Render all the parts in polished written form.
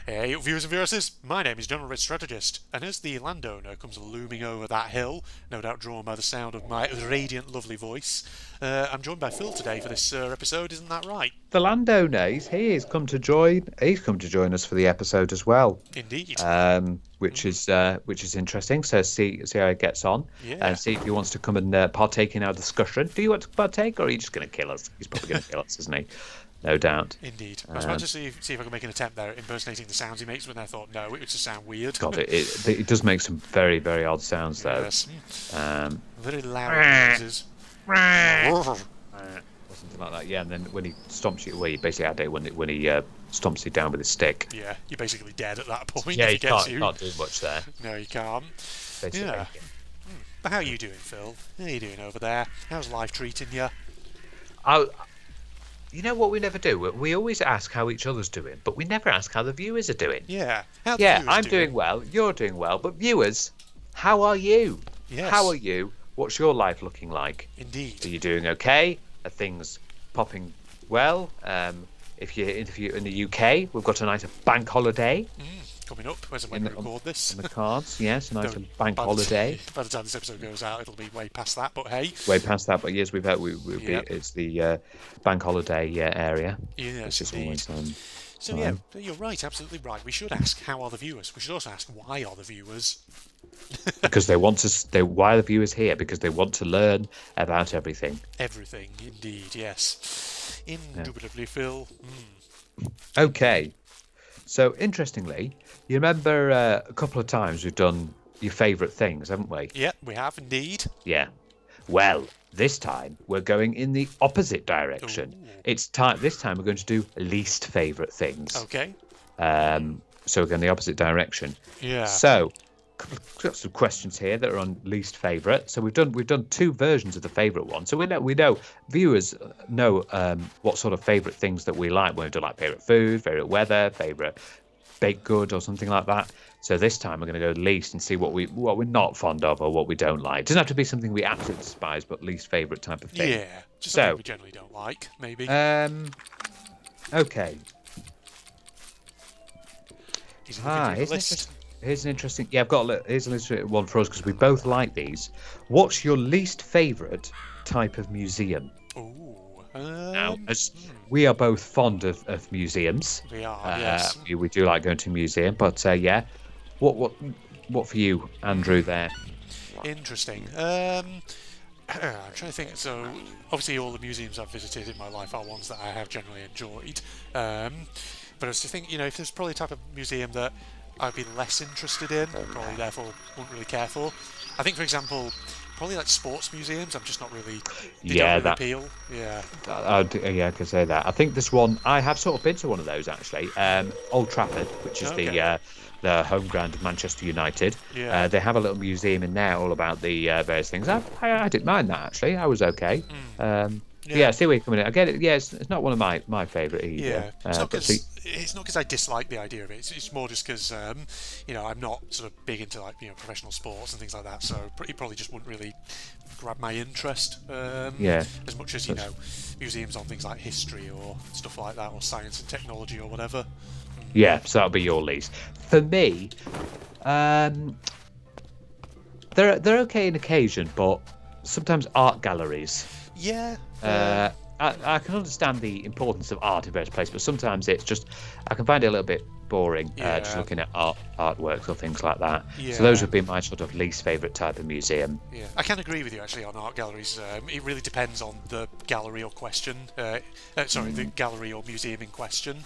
Hey, viewers and viewers, my name is General Red Strategist, and as the landowner comes looming over that hill, no doubt drawn by the sound of my radiant, lovely voice, I'm joined by Phil today for this episode. Isn't that right? The landowner, he's here. He's come to join us for the episode as well. Indeed. Which is interesting. So see how it gets on, Yeah. and see if he wants to come and partake in our discussion. Do you want to partake, or are you just going to kill us? He's probably going to kill us, isn't he? No doubt. Indeed. I was about to see if I could make an attempt there at impersonating the sounds he makes, but I thought, no, it would just sound weird. God, it does make some very, very odd sounds, though. Yes. Very loud noises. Or something like that. Yeah, and then when he stomps you, well, you basically add it when he stomps you down with his stick. Yeah, you're basically dead at that point. Yeah, if you he gets you. can't do much there. No, you can't. Basically. Yeah. But how are you doing, Phil? How are you doing over there? How's life treating you? You know what we never do? We always ask how each other's doing, but we never ask how the viewers are doing. Yeah. I'm doing well, you're doing well, but viewers, how are you? Yes. How are you? What's your life looking like? Indeed. Are you doing okay? Are things popping well? If you're in the UK, we've got a nice bank holiday. Coming up, when we record this. In the cards, yes, a nice bank holiday. By the time this episode goes out, it'll be way past that, but hey. Way past that, but yes, it's the bank holiday area. Yes, it's indeed. So yeah, you're right, absolutely right. We should ask, how are the viewers? We should also ask, why are the viewers? Because why are the viewers here? Because they want to learn about everything. Everything, indeed, yes. Indubitably, Phil. Okay. So, interestingly, you remember a couple of times we've done your favourite things, haven't we? Yeah, we have indeed. Yeah. Well, this time we're going in the opposite direction. Ooh. This time we're going to do least favourite things. Okay. So we're going the opposite direction. Yeah. So, got some questions here that are on least favourite. So we've done two versions of the favourite one. So we know viewers know what sort of favourite things that we like. We do like favourite food, favourite weather, favourite baked good or something like that. So this time we're going to go least and see what we're not fond of or what we don't like. It doesn't have to be something we absolutely despise, but least favourite type of thing. Yeah. Just something we generally don't like, maybe. Okay. Here's an interesting. Yeah, here's an interesting one for us because we both like these. What's your least favourite type of museum? Now, as we are both fond of museums, we are. Yes. We do like going to a museum, but yeah, what for you, Andrew? There. Interesting. I'm trying to think. So, obviously, all the museums I've visited in my life are ones that I have generally enjoyed. But I was to think, if there's probably a type of museum that I'd be less interested in, probably therefore wouldn't really care for. I think, for example, probably like sports museums. I'm just not really. They don't really appeal. Yeah. I can say that. I think this one I have sort of been to one of those actually. Old Trafford, which is the home ground of Manchester United. Yeah. They have a little museum in there all about the various things. I didn't mind that actually. I was okay. Yeah, I see where you're coming in. I get it. Yeah, it's not one of my favourite either. Yeah, it's not because I dislike the idea of it. It's more just because I'm not sort of big into professional sports and things like that. So it probably just wouldn't really grab my interest. As much as museums on things like history or stuff like that, or science and technology or whatever. Yeah, so that'll be your least. For me, they're okay on occasion, but sometimes art galleries. Yeah. I can understand the importance of art in various places, but sometimes it's just I can find it a little bit boring just looking at artworks or things like that. Yeah. So those would be my sort of least favourite type of museum. Yeah, I can agree with you actually on art galleries. It really depends on the gallery or question. The gallery or museum in question.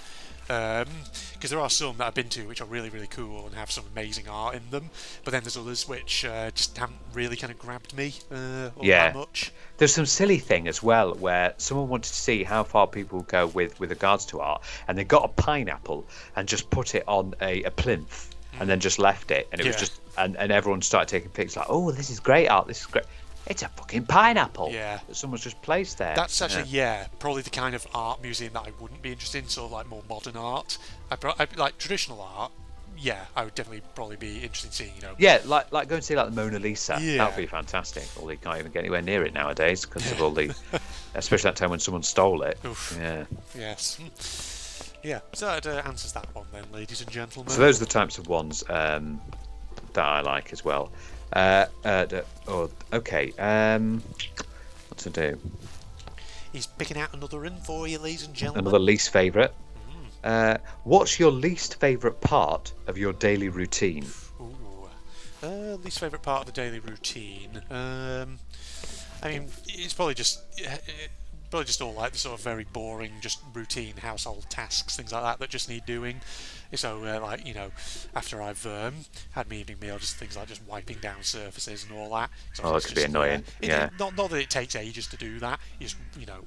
Because there are some that I've been to which are really, really cool and have some amazing art in them, but then there's others which just haven't really kind of grabbed me all that much. There's some silly thing as well where someone wanted to see how far people go with regards to art, and they got a pineapple and just put it on a plinth and then just left it, and it was just and everyone started taking pictures like, oh, this is great art, this is great. It's a fucking pineapple that someone's just placed there. That's actually, probably the kind of art museum that I wouldn't be interested in, sort of like more modern art. I like traditional art, I would definitely probably be interested in seeing, Yeah, like go and see like the Mona Lisa. Yeah. That would be fantastic. Although you can't even get anywhere near it nowadays because of all the... especially that time when someone stole it. Oof. Yeah. Yes. Yeah, so that answers that one then, ladies and gentlemen. So those are the types of ones that I like as well. Okay. What to do? He's picking out another in for you, ladies and gentlemen. Another least favourite. What's your least favourite part of your daily routine? Ooh. Least favourite part of the daily routine. I mean, it's probably just all like the sort of very boring, just routine household tasks, things like that just need doing. So, like, you know, after I've had my evening meal, just things like just wiping down surfaces and all that. Oh, it could be annoying. Yeah. Not that it takes ages to do that.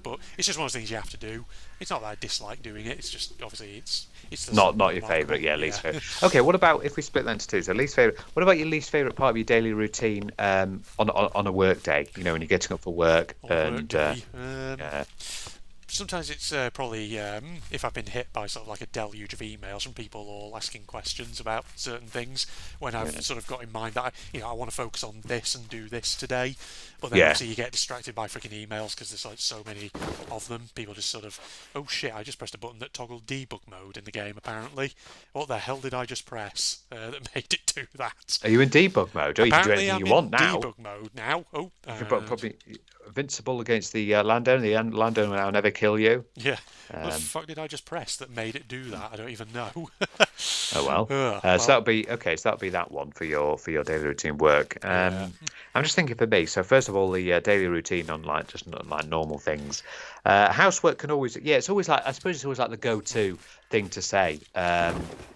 But it's just one of those things you have to do. It's not that I dislike doing it. It's just obviously it's not your favourite. Yeah, least favourite. Okay, what about if we split that into two? So least favourite. What about your least favourite part of your daily routine on a work day? You know, when you're getting up for work Sometimes it's probably if I've been hit by sort of like a deluge of emails from people all asking questions about certain things, when I've sort of got in mind that I want to focus on this and do this today, but then obviously you get distracted by freaking emails because there's like so many of them. People just sort of, oh shit, I just pressed a button that toggled debug mode in the game apparently. What the hell did I just press that made it do that? Are you in debug mode? Oh, you can do Apparently anything you want now. Debug mode now. Oh, probably invincible against the landowner. The landowner will never kill you. Yeah. What the fuck did I just press that made it do that? I don't even know. Oh well. So that'll be okay. So that'll be that one for your daily routine work. I'm just thinking for me. So first of all, the daily routine on like normal things. Housework can always it's always like, I suppose it's always like the go-to thing to say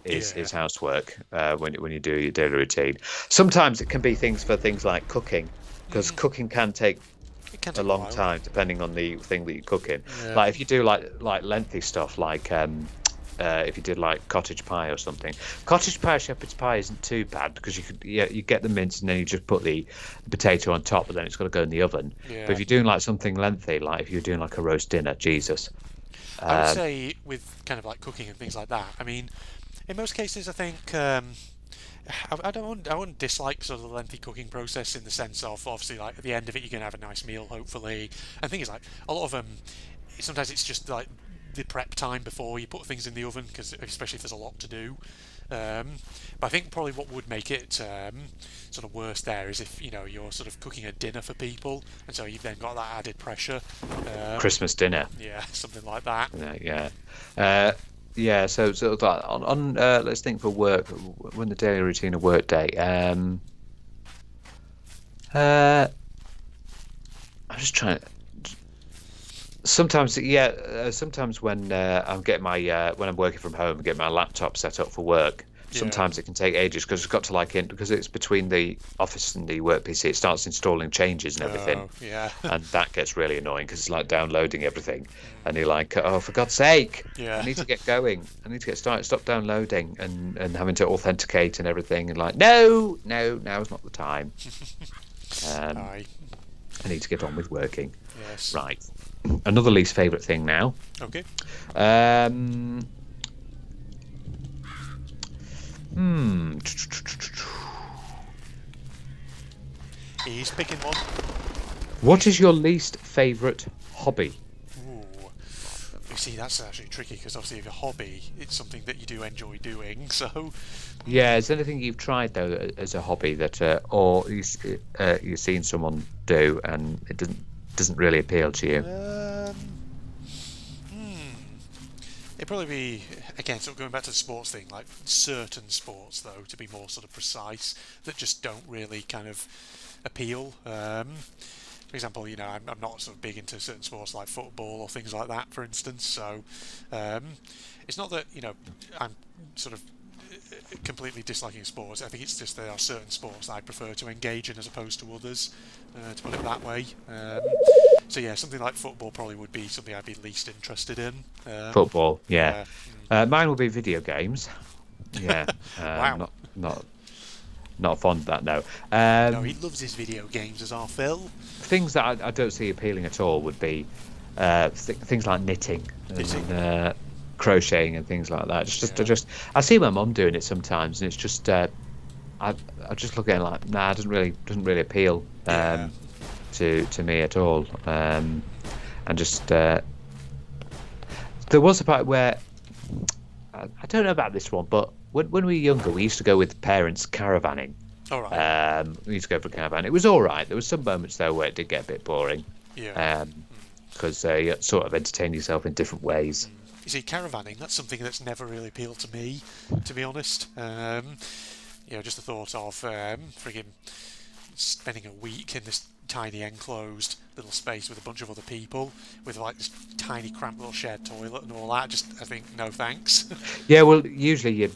is housework when you do your daily routine. Sometimes it can be things like cooking, because cooking can take a long time depending on the thing that you're cooking. Like if you do like lengthy stuff, like if you did like cottage pie or something. Cottage pie, shepherd's pie isn't too bad because you get the mince and then you just put the potato on top, but then it's got to go in the oven. But if you're doing like something lengthy, like if you're doing like a roast dinner, Jesus. I would say with kind of like cooking and things like that, I mean, in most cases I think I wouldn't dislike sort of the lengthy cooking process, in the sense of obviously like at the end of it you're going to have a nice meal hopefully, and things like a lot of them sometimes it's just like the prep time before you put things in the oven, because especially if there's a lot to do. But I think probably what would make it sort of worse there is if you're sort of cooking a dinner for people, and so you've then got that added pressure. Christmas dinner. Yeah, something like that. Yeah. So on let's think for work, when the daily routine of work day. I'm just trying. Sometimes when I'm getting my when I'm working from home and getting my laptop set up for work, sometimes it can take ages because it's got to because it's between the office and the work PC, it starts installing changes and everything. And that gets really annoying because it's like downloading everything, and you're like, oh, for God's sake, I need to get going, I need to get started, stop downloading and having to authenticate and everything, and like, no, now's not the time. I need to get on with working. Yes. Right. Another least favourite thing now. Okay. He's picking one. What is your least favourite hobby? Ooh. You see, that's actually tricky because obviously if a hobby, it's something that you do enjoy doing. So. Yeah. Is there anything you've tried though as a hobby that, or you've seen someone do and it doesn't really appeal to you? It'd probably be, again, sort of going back to the sports thing, like certain sports though, to be more sort of precise, that just don't really kind of appeal. For example, I'm not sort of big into certain sports like football or things like that, for instance. So it's not that I'm sort of completely disliking sports. I think it's just there are certain sports that I prefer to engage in as opposed to others, to put it that way. So yeah, something like football probably would be something I'd be least interested in. Football, yeah. Mine would be video games. Yeah. Wow. Not fond of that, no. No, he loves his video games, as our Phil. Things that I don't see appealing at all would be things like knitting and crocheting and things like that. I see my mum doing it sometimes, and it's just I just look at it like, nah, it doesn't really appeal to me at all. And just there was a part where I don't know about this one, but when we were younger, we used to go with parents caravanning. All right. We used to go for a caravan. It was all right. There were some moments though where it did get a bit boring. Yeah. Because you sort of entertain yourself in different ways. You see, caravanning, that's something that's never really appealed to me, to be honest. Just the thought of frigging spending a week in this tiny enclosed little space with a bunch of other people with like this tiny cramped little shared toilet and all that. I think no thanks. Yeah, well, usually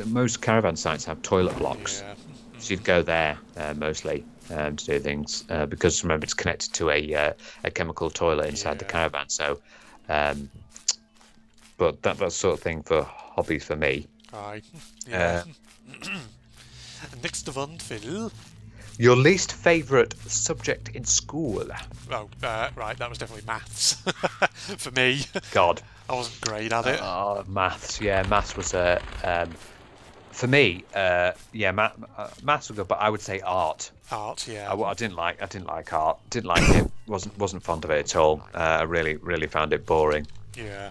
most caravan sites have toilet blocks, Yeah. so you'd go there mostly to do things because remember it's connected to a chemical toilet inside the caravan. So, but that's sort of thing for hobbies for me. Aye. Yeah. Next one, Phil. Your least favourite subject in school? Oh, right, that was definitely maths for me. God, I wasn't great at it. maths. Yeah, maths was for me. Maths was good, but I would say art. Art, yeah. I didn't like art. Didn't like it. wasn't fond of it at all. I really found it boring. Yeah.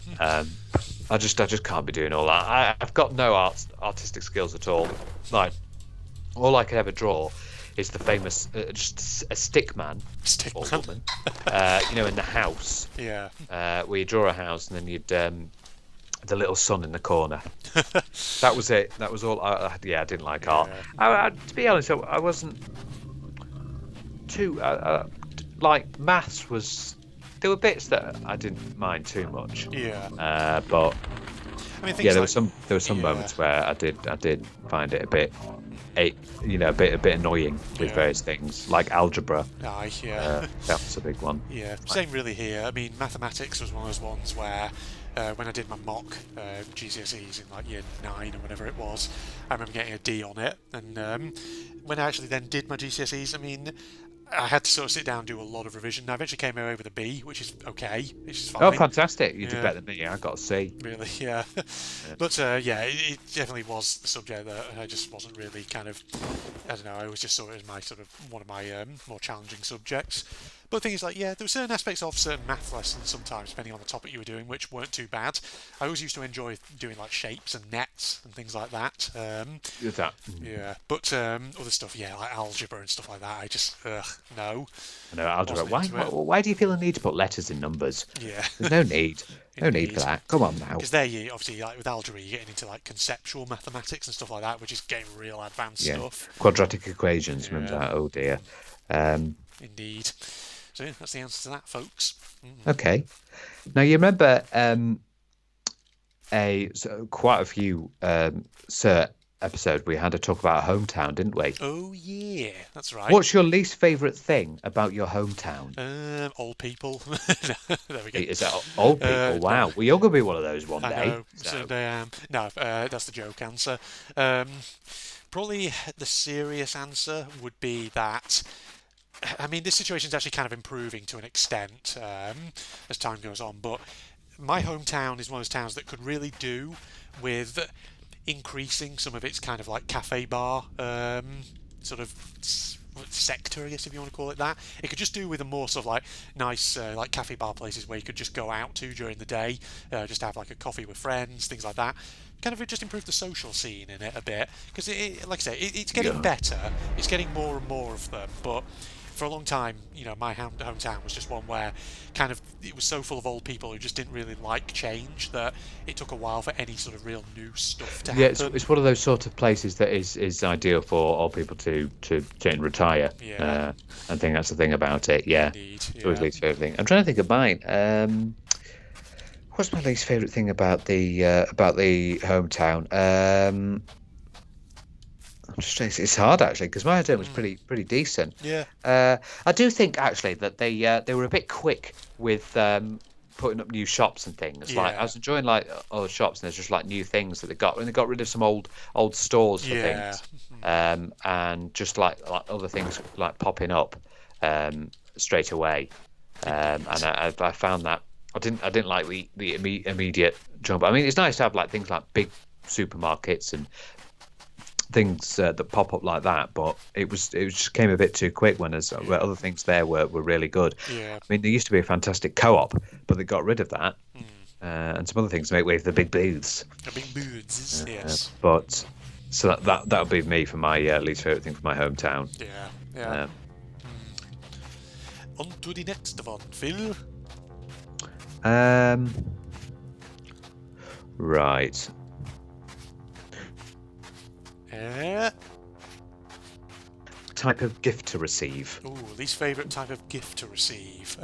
I just can't be doing all that. I've got no artistic skills at all. Like all I could ever draw is the famous just a stick man or woman. In the house. Yeah. Where you draw a house and then you'd the little sun in the corner. That was it. That was all. I didn't like art. To be honest, I wasn't too like maths was. There were bits that I didn't mind too much. Yeah. But I mean, there were some moments where I did find it a bit annoying with various things like algebra. Aye, yeah. That was a big one. Yeah, same really here. I mean, mathematics was one of those ones where when I did my mock GCSEs in like year 9 or whatever it was, I remember getting a D on it. And when I actually then did my GCSEs, I mean, I had to sort of sit down and do a lot of revision. I eventually came away with a B, which is okay. Which is fine. Oh, fantastic! You did better than me. I got a C. Really, yeah. But it definitely was the subject that I just wasn't really kind of. I don't know. I always just saw it as one of my more challenging subjects. But the thing is, like, yeah, there were certain aspects of certain math lessons sometimes, depending on the topic you were doing, which weren't too bad. I always used to enjoy doing like shapes and nets and things like that. Yeah, but other stuff, like algebra and stuff like that, I just no. I know algebra. Why do you feel the need to put letters in numbers? Yeah, there's no need. No need for that. Come on now. Because there, you obviously like with algebra, you're getting into like conceptual mathematics and stuff like that, which is getting real advanced stuff. Quadratic equations. Remember that? Oh dear. Indeed. So that's the answer to that, folks. Okay. Now you remember quite a few episodes we had to talk about a hometown, didn't we? Oh yeah, that's right. What's your least favourite thing about your hometown? Old people. There we go. Is that old people? Wow. Well, you're going to be one of those one day. I know. So. No, that's the joke answer. Probably the serious answer would be that. I mean, this situation's actually kind of improving to an extent as time goes on, but my hometown is one of those towns that could really do with increasing some of its kind of like cafe bar sort of sector, I guess, if you want to call it that. It could just do with a more sort of like nice like cafe bar places where you could just go out to during the day, just have like a coffee with friends, things like that. Kind of just improve the social scene in it a bit, because like I say, it's getting better. It's getting more and more of them, but for a long time, my hometown was just one where kind of it was so full of old people who just didn't really like change that it took a while for any sort of real new stuff to happen. Yeah, it's one of those sort of places that is ideal for old people to retire. Yeah. I think that's the thing about it. Yeah. Indeed. It's always least favourite thing. I'm trying to think of mine. What's my least favourite thing about the hometown? It's hard actually because my hometown was pretty decent. Yeah. I do think actually that they were a bit quick with putting up new shops and things. Yeah. Like I was enjoying like all the shops and there's just like new things that they got, and they got rid of some old stores for things, and just like other things like popping up straight away. And I found that I didn't like the immediate jump. I mean, it's nice to have like things like big supermarkets and things that pop up like that, but it just came a bit too quick when other things there were really good. Yeah. I mean, there used to be a fantastic co-op, but they got rid of that. and some other things to make way for the big booths. The big booths, yes. But so that would be me for my least favorite thing for my hometown. Yeah. On to the next one, Phil. Right. Type of gift to receive. Ooh, least favourite type of gift to receive.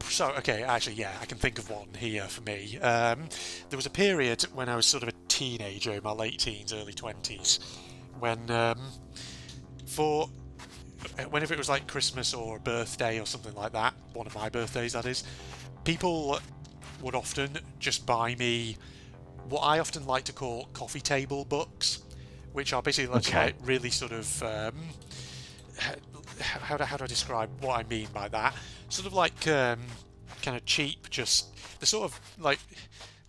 So, okay, actually, yeah, I can think of one here for me. There was a period when I was sort of a teenager, in my late teens, early 20s, when whenever it was like Christmas or a birthday or something like that, one of my birthdays that is, people would often just buy me what I often like to call coffee table books, which are basically like really sort of how do I describe what I mean by that? Sort of like kind of cheap, just the sort of like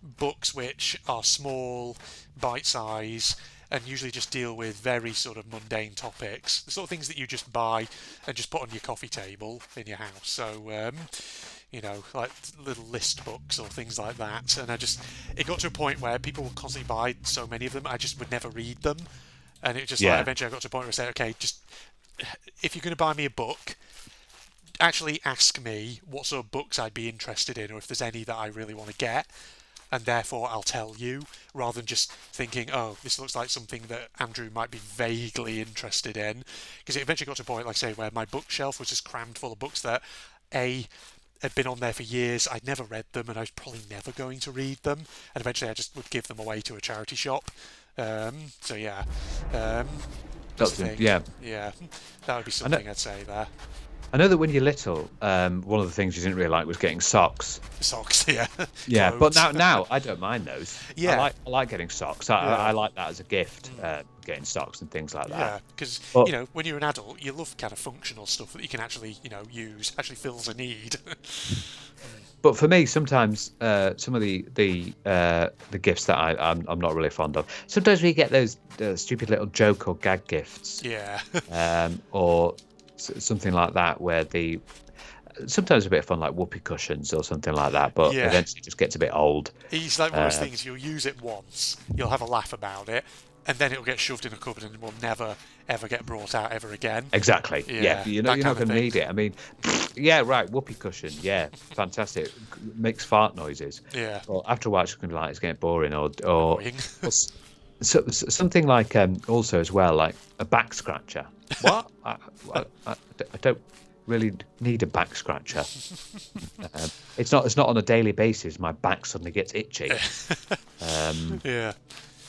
books which are small, bite size, and usually just deal with very sort of mundane topics, the sort of things that you just buy and just put on your coffee table in your house. So like little list books or things like that. And it got to a point where people would constantly buy so many of them, I just would never read them. And it just like, eventually I got to a point where I said, okay, just if you're going to buy me a book, actually ask me what sort of books I'd be interested in, or if there's any that I really want to get, and therefore I'll tell you, rather than just thinking, oh, this looks like something that Andrew might be vaguely interested in. Because it eventually got to a point, like I say, where my bookshelf was just crammed full of books that had been on there for years, I'd never read them, and I was probably never going to read them, and eventually I just would give them away to a charity shop. That's the thing. Yeah, that would be something I'd say there. I know that when you're little, one of the things you didn't really like was getting socks. Socks, yeah. Yeah, but now I don't mind those. Yeah, I like getting socks. I like that as a gift, getting socks and things like that. Yeah, because when you're an adult, you love kind of functional stuff that you can actually use, actually fills a need. But for me, sometimes some of the gifts that I'm not really fond of. Sometimes we get those stupid little joke or gag gifts. Yeah. Or something like that, where sometimes a bit of fun, like whoopee cushions or something like that, but eventually it just gets a bit old. It's like one of those things, you'll use it once, you'll have a laugh about it, and then it'll get shoved in a cupboard and will never ever get brought out ever again. Exactly. Yeah, you're not going to need it. I mean, yeah, right, whoopee cushion, yeah, fantastic. Makes fart noises. Yeah. Well, after a while, it's going to be like, it's getting boring, or so, something like also as well, like a back scratcher. What? I don't really need a back scratcher. It's not on a daily basis. My back suddenly gets itchy. Yeah.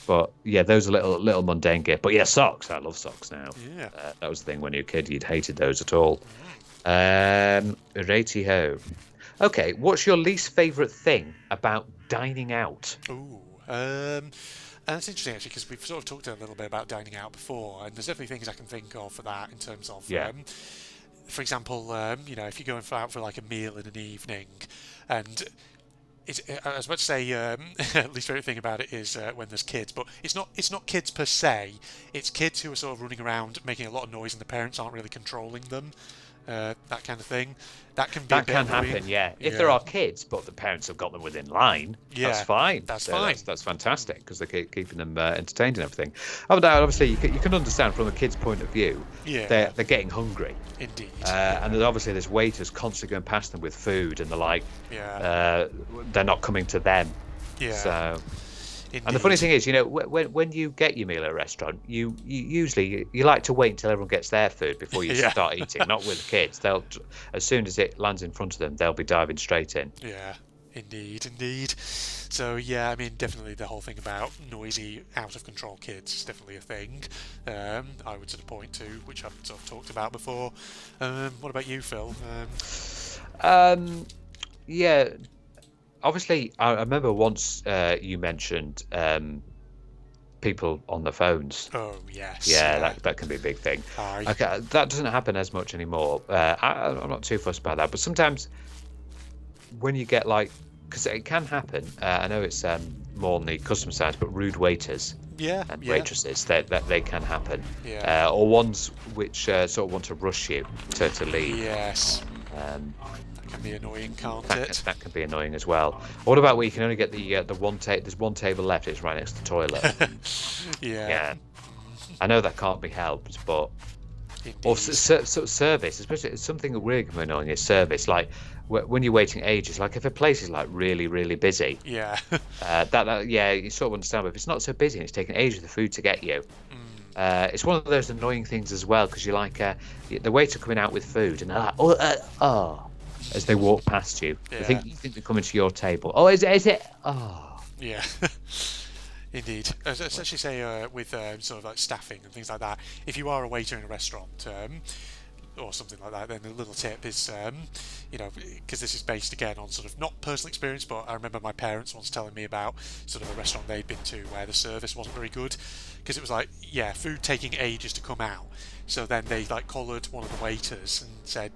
But yeah, those are little mundane gifts. But yeah, socks. I love socks now. Yeah. That was the thing when you were a kid. You'd hated those at all. Righty ho. Okay, what's your least favourite thing about dining out? Ooh. And it's interesting, actually, because we've sort of talked a little bit about dining out before, and there's definitely things I can think of for that in terms of, for example, if you're going out for like a meal in an evening, and I was about to say, least favourite thing about it is when there's kids, but it's not kids per se, it's kids who are sort of running around making a lot of noise and the parents aren't really controlling them. That kind of thing. That can happen, yeah. If there are kids, but the parents have got them within line, that's fine. That's fine. That's fantastic, because they're keeping them entertained and everything. Obviously, you can understand from a kid's point of view, they're getting hungry. Indeed. And then obviously there's waiters constantly going past them with food, and they're like, they're not coming to them. Yeah. So. Indeed. And the funny thing is, when you get your meal at a restaurant, you usually like to wait until everyone gets their food before you start eating. Not with the kids. They'll, as soon as it lands in front of them, they'll be diving straight in. Yeah, indeed. So yeah, I mean, definitely the whole thing about noisy, out of control kids is definitely a thing. I would sort of point to, which I've sort of talked about before. What about you, Phil? Yeah. Obviously, I remember once you mentioned people on the phones. Oh, yes. Yeah, that can be a big thing. Okay, that doesn't happen as much anymore. I'm not too fussed about that. But sometimes when you get because it can happen, I know it's more on the customer side, but rude waiters and waitresses, that they can happen. Yeah. Or ones which sort of want to rush you to leave. Yes. That can be annoying, can't it? That can be annoying as well. What about where you can only get the one table? There's one table left. It's right next to the toilet. Yeah. I know that can't be helped, but or service, especially something that really can be annoying is service. Like when you're waiting ages, like if a place is like really, really busy, Yeah. you sort of understand. But if it's not so busy and it's taking ages for the food to get you, it's one of those annoying things as well because you're like the waiter coming out with food and they're like, as they walk past you. Yeah. You think they're coming to your table. Oh, is it? Oh. Yeah. Indeed. As actually say with sort of like staffing and things like that, if you are a waiter in a restaurant or something like that, then the little tip is, because this is based again on sort of not personal experience, but I remember my parents once telling me about sort of a restaurant they'd been to where the service wasn't very good, because it was like, food taking ages to come out. So then they like collared one of the waiters and said,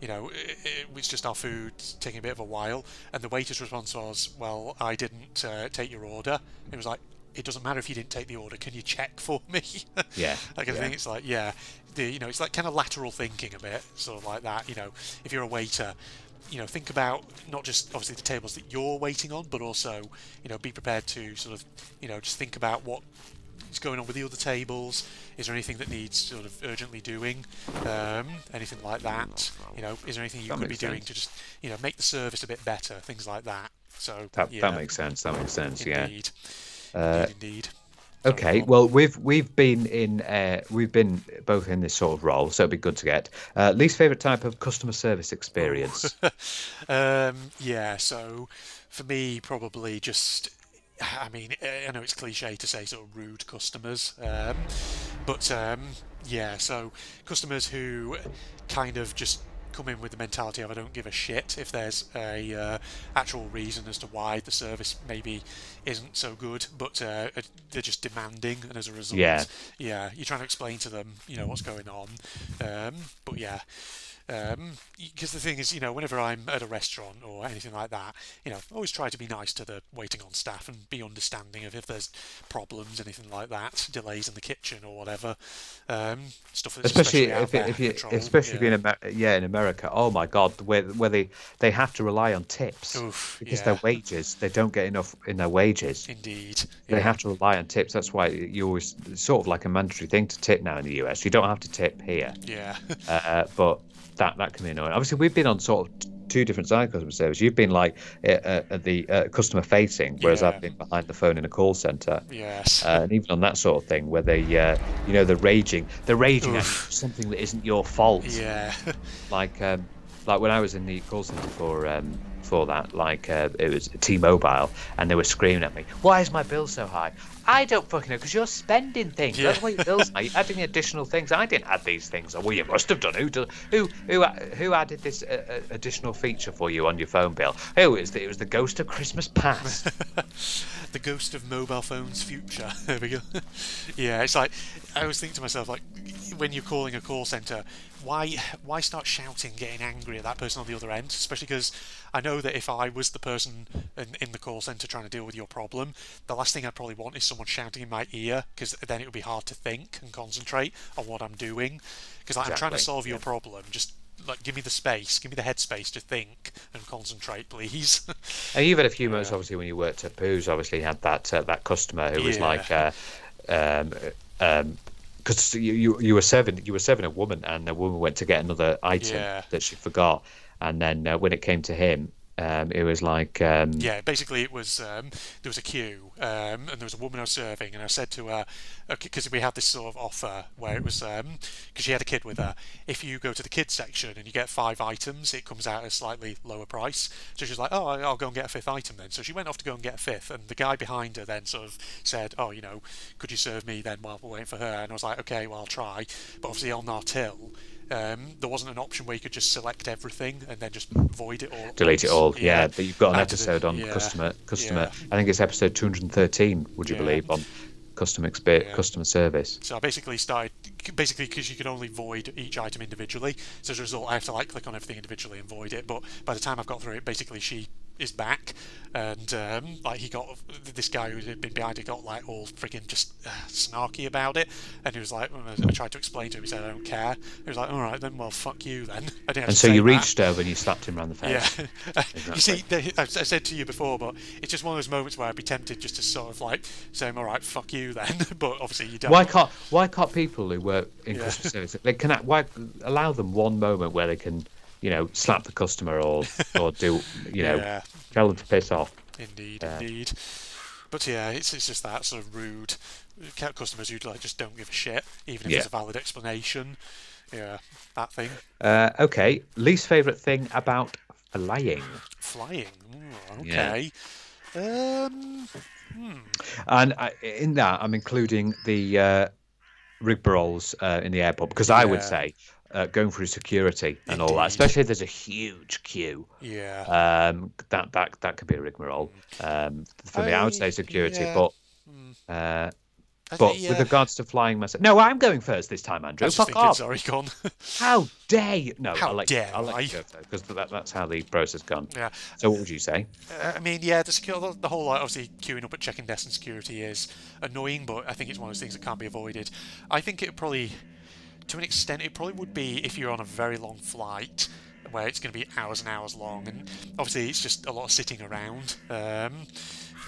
it's just our food taking a bit of a while. And the waiter's response was, well, I didn't take your order. And it was like, it doesn't matter if you didn't take the order. Can you check for me? Yeah. I think it's like, it's like kind of lateral thinking a bit, sort of like that. If you're a waiter, think about not just obviously the tables that you're waiting on, but also, be prepared to sort of, just think about what is going on with the other tables. Is there anything that needs sort of urgently doing? Anything like that? Is there anything you could be doing to just make the service a bit better? Things like that. So that makes sense. That makes sense. Indeed. Indeed. Okay, well we've been both in this sort of role, so it'd be good to get least favorite type of customer service experience. So for me, probably just. I mean, I know it's cliche to say sort of rude customers, but so customers who kind of just come in with the mentality of I don't give a shit if there's a actual reason as to why the service maybe isn't so good, but they're just demanding, and as a result, you're trying to explain to them, what's going on, because the thing is, whenever I'm at a restaurant or anything like that, I always try to be nice to the waiting on staff and be understanding of if there's problems, anything like that, delays in the kitchen or whatever, stuff that's especially if you're in America. Oh my God, where they have to rely on tips because their wages, they don't get enough in their wages. Indeed, they have to rely on tips. That's why you always sort of like a mandatory thing to tip now in the US. You don't have to tip here. But that can be annoying. Obviously, we've been on sort of two different sides of customer service. You've been like at the customer facing, whereas I've been behind the phone in a call center. Yes. And even on that sort of thing, where they, they're raging at something that isn't your fault. Yeah. like when I was in the call center for that, it was T-Mobile, and they were screaming at me, "Why is my bill so high?" I don't fucking know, because you're spending things. That's why your bills are. You're adding additional things. I didn't add these things. Well, you must have done. Who added this additional feature for you on your phone bill? It was the ghost of Christmas past. The ghost of mobile phones future. There we go. Yeah, it's like I always think to myself, like, when you're calling a call centre, why start shouting, getting angry at that person on the other end? Especially because I know that if I was the person in the call centre trying to deal with your problem, the last thing I'd probably want is someone shouting in my ear, because then it would be hard to think and concentrate on what I'm doing. Because I'm trying to solve your problem, just like give me the space, give me the headspace to think and concentrate, please. And you've had a few moments, obviously, when you worked at Pooh's. Obviously, had that customer who was like, because you were serving a woman, and the woman went to get another item that she forgot, and then when it came to him, it was like basically it was there was a queue, and there was a woman I was serving, and I said to her, because we had this sort of offer where it was because she had a kid with her, if you go to the kids section and you get 5 items, it comes out at a slightly lower price. So she was like, oh, I'll go and get a 5th item then. So she went off to go and get a 5th, and the guy behind her then sort of said, oh, could you serve me then while we're waiting for her? And I was like, okay, well, I'll try. But obviously on our till, there wasn't an option where you could just select everything and then just void it all. Delete it all. Yeah, but you've got an episode on customer. I think it's episode 213. Would you believe, on customer service? So I basically started because you can only void each item individually. So as a result, I have to click on everything individually and void it. But by the time I've got through it, basically she his back, and like he got this guy who had been behind it got like all friggin' just snarky about it, and he was like, I tried to explain to him, he said I don't care. He was like, all right then, well fuck you then. I didn't have And to so say you that. reached over and you slapped him around the Yeah, face. you see, I said to you before, but it's just one of those moments where I'd be tempted just to sort of like say, all right, fuck you then, but obviously you don't. Why can't people who work in Yeah. customer service why allow them one moment where they can, slap the customer or do, Yeah, tell them to piss off. indeed. But yeah, it's just that sort of rude customers who like just don't give a shit, even if Yeah. there's a valid explanation. Yeah, that thing. Okay, least favorite thing about flying. Flying. Yeah. Okay. Um. And in that, I'm including the rigmaroles in the airport, because I would Yeah. say going through security and all that, Indeed. especially if there's a huge queue, Yeah. that could be a rigmarole. For me, I would say security, Yeah. but I but think, with yeah. regards to flying myself, no, I'm going first this time, I Andrew. was just Fuck thinking, off! sorry, gone. How dare you? No, How I'll let dare you go I? first, because that's how the process gone. Yeah. So what would you say? I mean, yeah, the whole like, obviously queuing up at check-in desks and security is annoying, but I think it's one of those things that can't be avoided. I think it probably, to an extent, it probably would be if you're on a very long flight where it's going to be hours and hours long, and obviously it's just a lot of sitting around,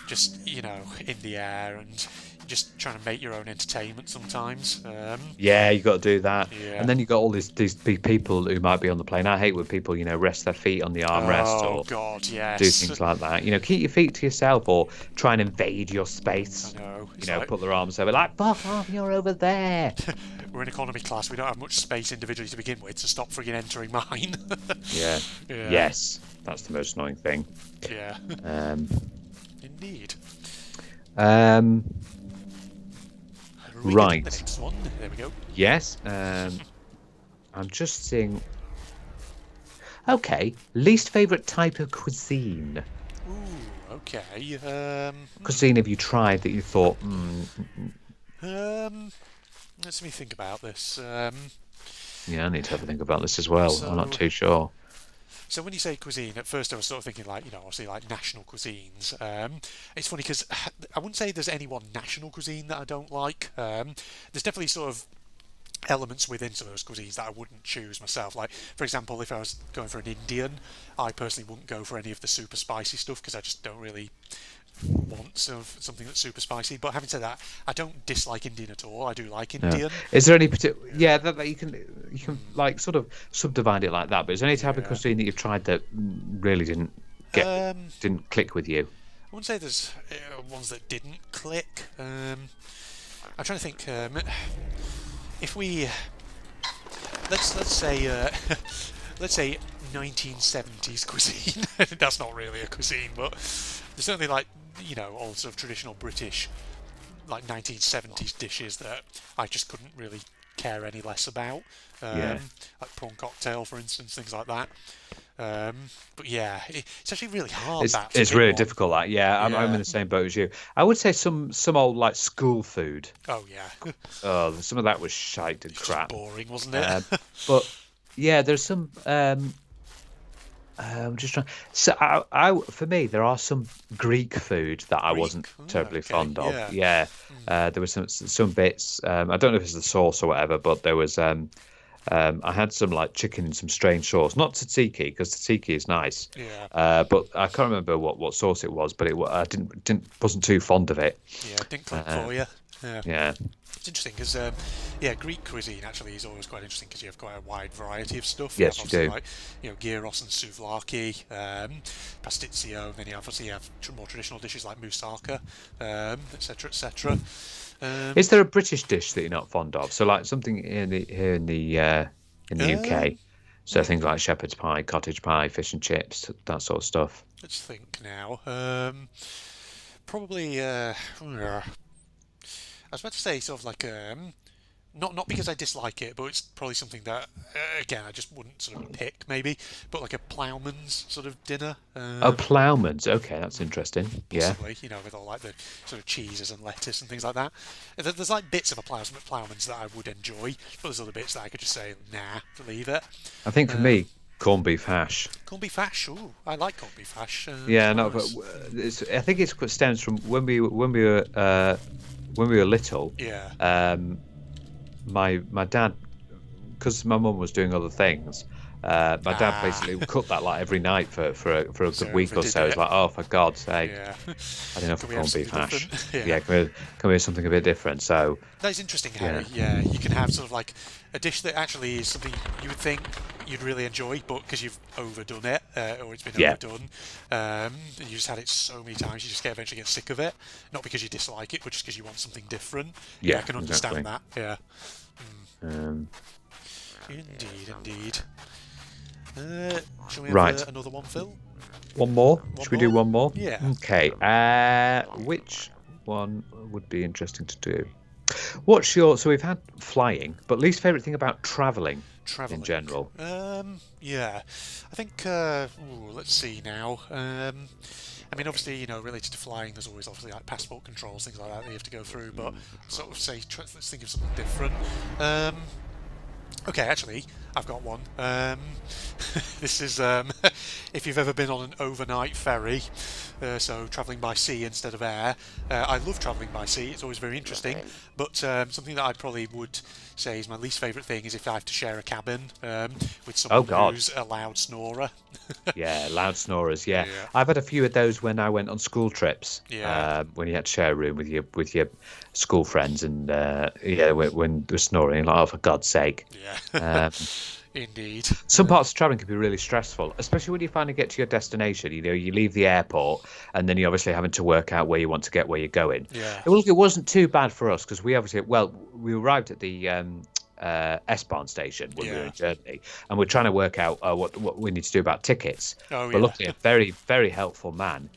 just in the air and just trying to make your own entertainment sometimes. Yeah, you got to do that. Yeah. And then you got all these people who might be on the plane. I hate when people, rest their feet on the armrest Oh or God, yes. do things like that. Keep your feet to yourself or try and invade your space. I know. It's You know, like, put their arms over, like, fuck off, you're over there. we're in economy class. We don't have much space individually to begin with, so stop frigging entering mine. Yeah. Yeah. Yes, that's the most annoying thing. Yeah. Um, Indeed. Read right. The next one. There we go. Yes. I'm just seeing. Okay, least favorite type of cuisine. Ooh. Okay. Cuisine have you tried that you thought, Let me think about this. yeah, I need to have a think about this as well. I'm not So- too sure. So when you say cuisine, at first I was sort of thinking like, obviously like national cuisines. It's funny because I wouldn't say there's any one national cuisine that I don't like. There's definitely sort of elements within some of those cuisines that I wouldn't choose myself. Like, for example, if I was going for an Indian, I personally wouldn't go for any of the super spicy stuff because I just don't really want something that's super spicy. But having said that, I don't dislike Indian at all. I do like No. Indian. Is there any particular? Yeah, that you can like sort of subdivide it like that. But is there any type of Yeah. cuisine that you've tried that really didn't didn't click with you? I wouldn't say there's ones that didn't click. I'm trying to think. If we let's say let's say 1970s cuisine. That's not really a cuisine, but there's certainly like all sort of traditional British like 1970s dishes that I just couldn't really care any less about. Yeah. Like prawn cocktail, for instance, things like that. But yeah, it's actually really hard. It's really difficult. That I'm Yeah. in the same boat as you. I would say some old like school food. Oh yeah, Oh, some of that was shite and it's crap. just boring, wasn't it? But yeah, there's some. I'm just trying. So, for me, there are some Greek food that I Greek? wasn't Oh, terribly okay, fond of. yeah. There was some bits. I don't know if it's the sauce or whatever, but there was. I had some like chicken in some strange sauce, not tzatziki because tzatziki is nice. Yeah. But I can't remember what sauce it was, but I wasn't too fond of it. Yeah, didn't click for you. Yeah. Yeah. It's interesting because, Greek cuisine actually is always quite interesting because you have quite a wide variety of stuff. Yes, have you do. Like, gyros and souvlaki, pastitsio, and then you obviously have more traditional dishes like moussaka, etc., etc. Is there a British dish that you're not fond of? So like something here in the UK. So things like shepherd's pie, cottage pie, fish and chips, that sort of stuff. Let's think now. Probably. I was about to say sort of like not because I dislike it, but it's probably something that again I just wouldn't sort of pick maybe, but like a ploughman's sort of dinner. Ploughman's. Okay, that's interesting. Yeah. Possibly, with all like the sort of cheeses and lettuce and things like that. There's like bits of a ploughman's that I would enjoy, but there's other bits that I could just say nah, to leave it. I think for me, Corned beef hash. Corned beef hash. Ooh, I like corned beef hash. Yeah, no, nice. but I think it stems from when we were little. Yeah. My dad, because my mum was doing other things. My dad basically would cook that like every night for a good week or so. It's like, oh, for God's sake, I don't know for corned beef hash. Yeah, can we have something a bit different? So that's interesting how you can have sort of like a dish that actually is something you would think you'd really enjoy, but because you've overdone it or it's been overdone, and you just had it so many times, you just eventually get sick of it. Not because you dislike it, but just because you want something different. Yeah, I can understand that. Yeah. Indeed. Shall we have another one, Phil? One more? Should we do one more? Yeah. Okay. Which one would be interesting to do? What's your... So we've had flying, but least favourite thing about travelling in general? Yeah. I think... let's see now. I mean, obviously, related to flying, there's always obviously like passport controls, things like that you have to go through, but sort of say, let's think of something different. Okay, actually, I've got one. This is if you've ever been on an overnight ferry, so travelling by sea instead of air. I love travelling by sea, it's always very interesting, but something that I probably would say is my least favourite thing is if I have to share a cabin with someone who's a loud snorer. Yeah, loud snorers, yeah. I've had a few of those when I went on school trips, when you had to share a room with your school friends, and when they're snoring, like, oh, for God's sake. Yeah. Indeed. Some parts of traveling can be really stressful, especially when you finally get to your destination. You leave the airport, and then you're obviously having to work out where you want to get where you're going. Yeah. It wasn't too bad for us because we arrived at the S-Bahn station when we were in Germany, and we're trying to work out what we need to do about tickets. But luckily, a very, very helpful man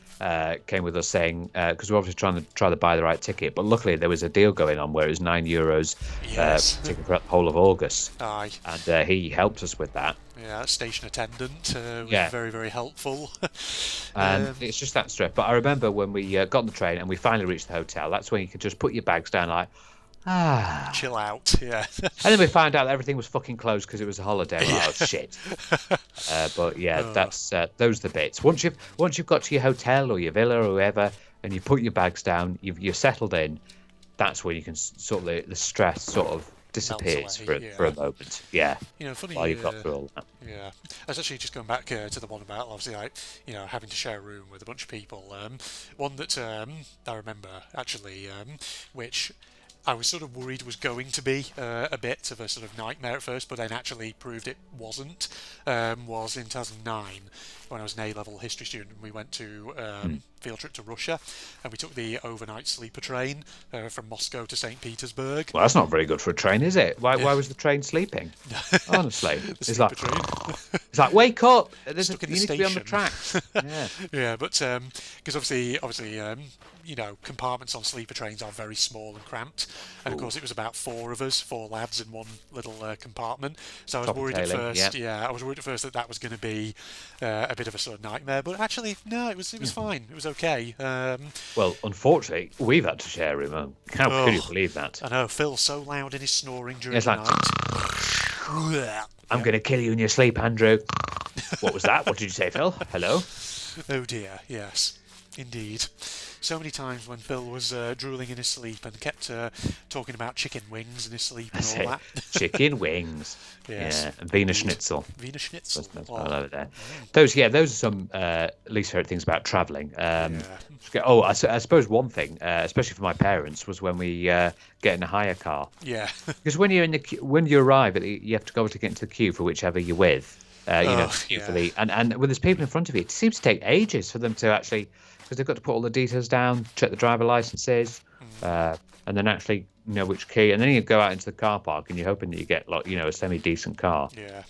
came with us saying, because we're obviously trying to buy the right ticket, but luckily there was a deal going on where it was €9 ticket for the whole of August. Aye. And he helped us with that. Yeah, station attendant was very, very helpful. And it's just that stress. But I remember when we got on the train and we finally reached the hotel, that's when you could just put your bags down like, chill out, yeah. And then we found out that everything was fucking closed because it was a holiday. Oh shit! But yeah, that's those are the bits. Once you've got to your hotel or your villa or wherever, and you put your bags down, you're settled in. That's when you can sort of the stress sort of disappears for a moment. Yeah. Funny. While you've got through all that. Yeah. I was actually just going back to the one about obviously like having to share a room with a bunch of people. One that I remember actually, which I was sort of worried was going to be a bit of a sort of nightmare at first, but then actually proved it wasn't, was in 2009 when I was an A-level history student. We went to field trip to Russia, and we took the overnight sleeper train from Moscow to St. Petersburg. Well, that's not very good for a train, is it? Why was the train sleeping? Honestly. It's like, train. It's like, wake up! You need to be on the tracks. Yeah. Yeah, but because obviously, compartments on sleeper trains are very small and cramped, and of course it was about four lads in one little compartment. So I was worried at first. Yeah, I was worried at first that was going to be a bit of a sort of nightmare, but actually, no, it was fine. It was okay. Well, unfortunately, we've had to share a room. How could you believe that? I know, Phil's so loud in his snoring during the night. I'm going to kill you in your sleep, Andrew. What was that? What did you say, Phil? Hello? Oh dear, yes, indeed. So many times when Phil was drooling in his sleep and kept talking about chicken wings in his sleep and all that. Chicken wings. Yes. Yeah, and Wiener Schnitzel. Wiener Schnitzel. That's all over there. Those are some least favourite things about travelling. I suppose one thing, especially for my parents, was when we get in a hire car. Yeah. Because when you arrive, you have to go to get into the queue for whichever you're with. And when there's people in front of you, it seems to take ages for them to actually, because they've got to put all the details down, check the driver licenses, and then actually know which key, and then you go out into the car park and you're hoping that you get a semi-decent car. Yeah.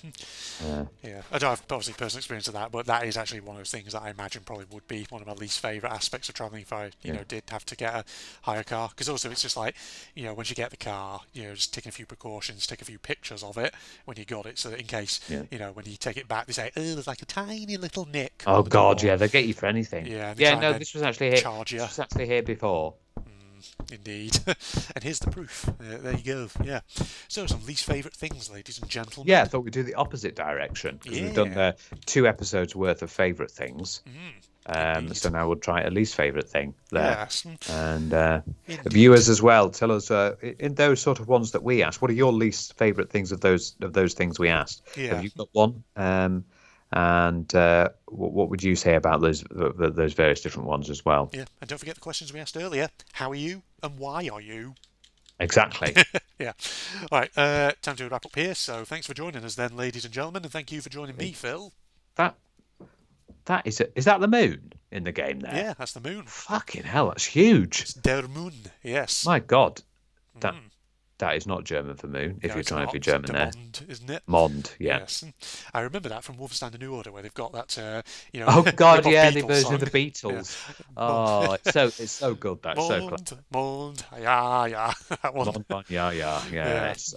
I don't have obviously personal experience of that, but that is actually one of those things that I imagine probably would be one of my least favourite aspects of travelling if I did have to get a hire car, because also it's just like once you get the car, just taking a few precautions, take a few pictures of it when you got it, so that in case when you take it back they say, oh, there's like a tiny little nick. Oh God, yeah, they get you for anything. Yeah. No, this was actually here. Charge you. This was actually here before. Indeed. And here's the proof. There you go. Yeah. So some least favourite things, ladies and gentlemen. Yeah, I thought we'd do the opposite direction because we've done 2 episodes worth of favourite things. So now we'll try a least favourite thing there. Yes. And viewers as well, tell us in those sort of ones that we asked, what are your least favourite things of those things we asked? Yeah. Have you got one? And what would you say about those various different ones as well? Yeah, and don't forget the questions we asked earlier. How are you and why are you? Exactly. Yeah. All right, time to wrap up here. So thanks for joining us then, ladies and gentlemen, and thank you for joining me, Phil. Is that the moon in the game there? Yeah, that's the moon. Fucking hell, that's huge. It's der Moon, yes. My God. That is not German for moon, if you're trying to be German there. Mond, isn't it? Mond, yeah. Yes. I remember that from Wolfenstein The New Order, where they've got that, Oh God, yeah, the Beatles version song. of the Beatles. Yeah. Oh, it's so good. That's so clever. Mond, yeah, that one. Yeah. It's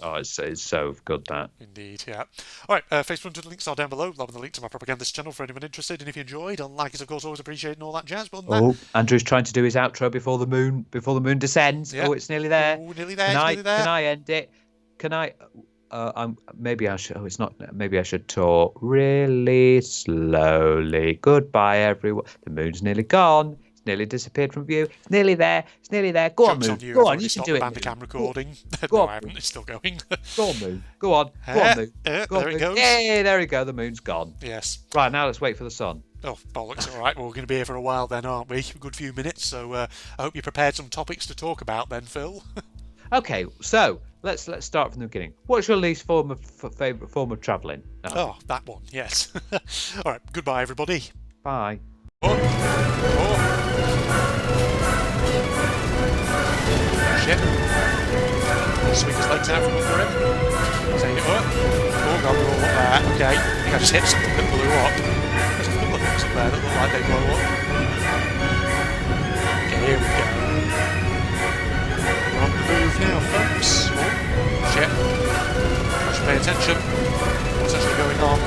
so good, that. Indeed, yeah. All right, Facebook and links are down below. Love the link to my propagandist channel for anyone interested. And if you enjoyed, a like is of course always appreciated and all that jazz. But Andrew's trying to do his outro before the moon descends. Yeah. Oh, it's nearly there. Oh, nearly there. Nearly there. Can I end it? Can I? Maybe I should. Oh, it's not. Maybe I should talk really slowly. Goodbye, everyone. The moon's nearly gone. It's nearly disappeared from view. It's nearly there. It's nearly there. Go on, moon. Go on. You can do it. Bandicam recording. Go No, on, I haven't. It's still going. Go on, moon. Go on. Go on, moon. There Go on, it moon. goes. Yay! There we go. The moon's gone. Yes. Right, now let's wait for the sun. Oh, bollocks. All right, well, we're going to be here for a while then, aren't we? A good few minutes, so I hope you prepared some topics to talk about then, Phil. Okay, so let's start from the beginning. What's your least favourite form of travelling? Oh, that one, yes. All right, goodbye, everybody. Bye. Oh. Shit. Speaker's legs out from under him. Saying it up. Oh, God, we're all up there. Okay, I think I just hit something that blew up. There's a couple of things up there that look like they blow up. Okay, here we go. We're on the move now, folks. Oh, shit. I should pay attention. What's actually going on?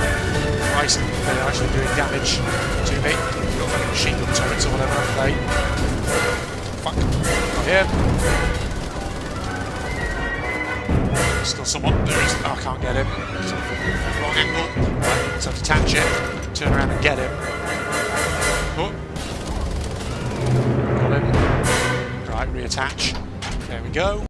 Christ, they're actually doing damage to me. We've got fucking machine gun turrets or whatever, haven't they? Fuck. Not here. Still someone. There is. Oh, I can't get him. Wrong angle. Right, so detach it. Turn around and get him. Oh. Got him. Right, reattach. There we go.